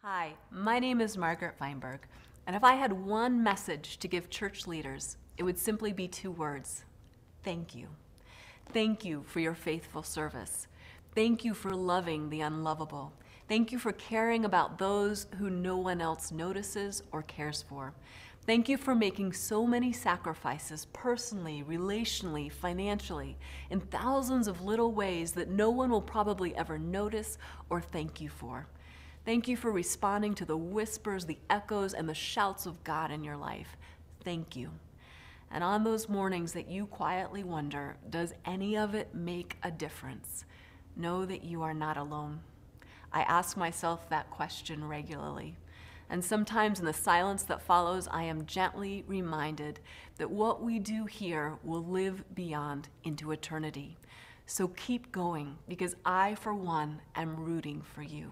Hi, my name is Margaret Feinberg, and if I had one message to give church leaders, it would simply be two words: thank you. Thank you for your faithful service. Thank you for loving the unlovable. Thank you for caring about those who no one else notices or cares for. Thank you for making so many sacrifices personally, relationally, financially, in thousands of little ways that no one will probably ever notice or thank you for. Thank you for responding to the whispers, the echoes, and the shouts of God in your life. Thank you. And on those mornings that you quietly wonder, does any of it make a difference? Know that you are not alone. I ask myself that question regularly. And sometimes in the silence that follows, I am gently reminded that what we do here will live beyond into eternity. So keep going, because I, for one, am rooting for you.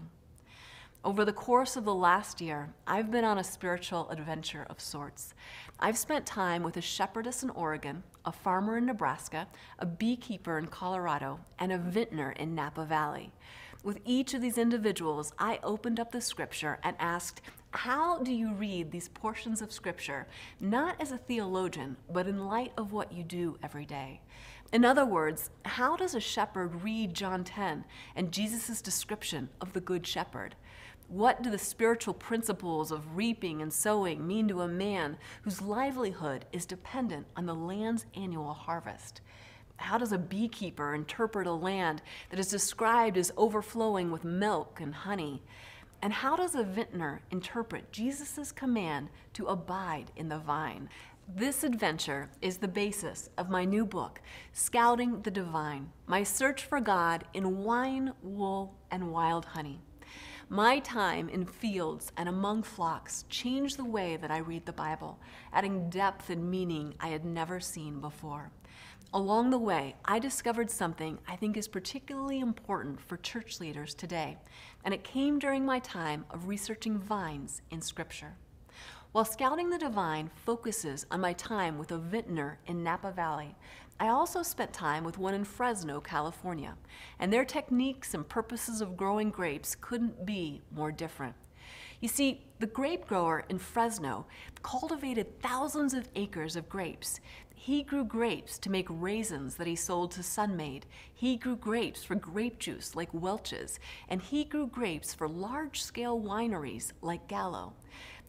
Over the course of the last year, I've been on a spiritual adventure of sorts. I've spent time with a shepherdess in Oregon, a farmer in Nebraska, a beekeeper in Colorado, and a vintner in Napa Valley. With each of these individuals, I opened up the scripture and asked, how do you read these portions of scripture, not as a theologian, but in light of what you do every day? In other words, how does a shepherd read John 10 and Jesus' description of the Good Shepherd? What do the spiritual principles of reaping and sowing mean to a man whose livelihood is dependent on the land's annual harvest? How does a beekeeper interpret a land that is described as overflowing with milk and honey? And how does a vintner interpret Jesus' command to abide in the vine? This adventure is the basis of my new book, Scouting the Divine, my search for God in wine, wool, and wild honey. My time in fields and among flocks changed the way that I read the Bible, adding depth and meaning I had never seen before. Along the way, I discovered something I think is particularly important for church leaders today, and it came during my time of researching vines in Scripture. While Scouting the Divine focuses on my time with a vintner in Napa Valley, I also spent time with one in Fresno, California, and their techniques and purposes of growing grapes couldn't be more different. You see, the grape grower in Fresno cultivated thousands of acres of grapes. He grew grapes to make raisins that he sold to Sun-Maid. He grew grapes for grape juice like Welch's, and he grew grapes for large-scale wineries like Gallo.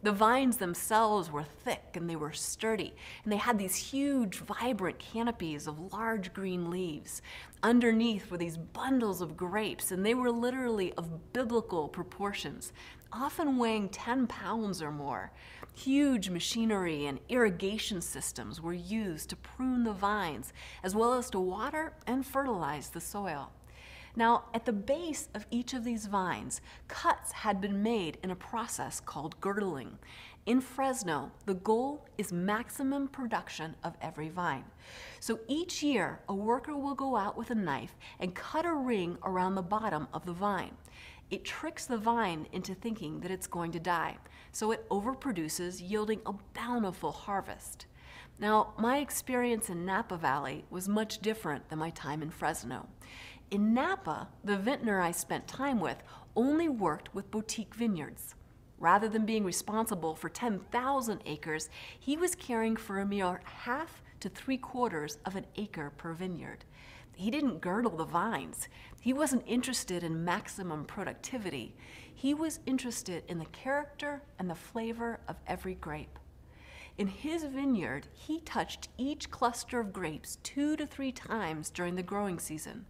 The vines themselves were thick and they were sturdy, and they had these huge, vibrant canopies of large green leaves. Underneath were these bundles of grapes, and they were literally of biblical proportions, often weighing 10 pounds or more. Huge machinery and irrigation systems were used to prune the vines, as well as to water and fertilize the soil. Now, at the base of each of these vines, cuts had been made in a process called girdling. In Fresno, the goal is maximum production of every vine. So each year, a worker will go out with a knife and cut a ring around the bottom of the vine. It tricks the vine into thinking that it's going to die, so it overproduces, yielding a bountiful harvest. Now, my experience in Napa Valley was much different than my time in Fresno. In Napa, the vintner I spent time with only worked with boutique vineyards. Rather than being responsible for 10,000 acres, he was caring for a mere half to 3/4 of an acre per vineyard. He didn't girdle the vines. He wasn't interested in maximum productivity. He was interested in the character and the flavor of every grape. In his vineyard, he touched each cluster of grapes 2 to 3 times during the growing season,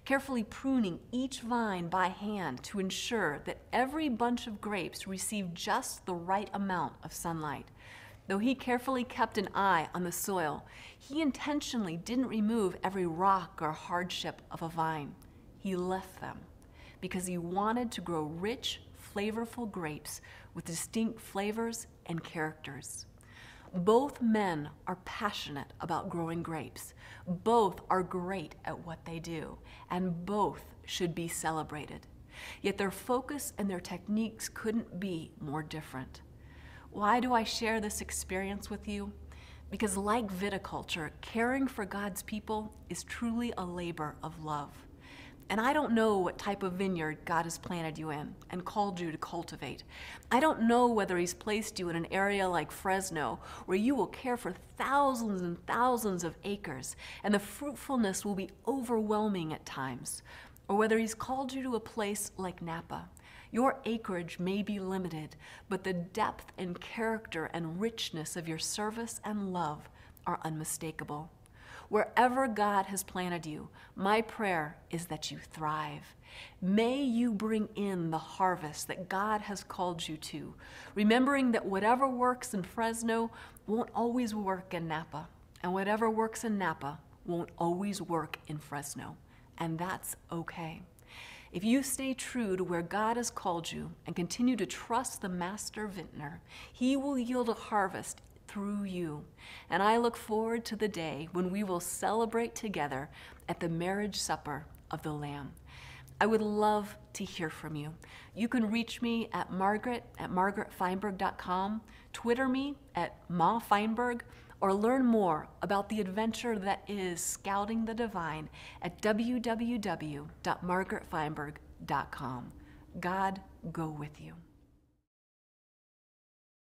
carefully pruning each vine by hand to ensure that every bunch of grapes received just the right amount of sunlight. Though he carefully kept an eye on the soil, he intentionally didn't remove every rock or hardship of a vine. He left them because he wanted to grow rich, flavorful grapes with distinct flavors and characters. Both men are passionate about growing grapes. Both are great at what they do, and both should be celebrated. Yet their focus and their techniques couldn't be more different. Why do I share this experience with you? Because like viticulture, caring for God's people is truly a labor of love. And I don't know what type of vineyard God has planted you in and called you to cultivate. I don't know whether He's placed you in an area like Fresno where you will care for thousands and thousands of acres and the fruitfulness will be overwhelming at times, or whether He's called you to a place like Napa. Your acreage may be limited, but the depth and character and richness of your service and love are unmistakable. Wherever God has planted you, my prayer is that you thrive. May you bring in the harvest that God has called you to, remembering that whatever works in Fresno won't always work in Napa, and whatever works in Napa won't always work in Fresno, and that's okay. If you stay true to where God has called you and continue to trust the Master Vintner, He will yield a harvest through you. And I look forward to the day when we will celebrate together at the marriage supper of the Lamb. I would love to hear from you. You can reach me at margaret@margaretfeinberg.com, Twitter me at @mafeinberg, or learn more about the adventure that is Scouting the Divine at www.margaretfeinberg.com. God go with you.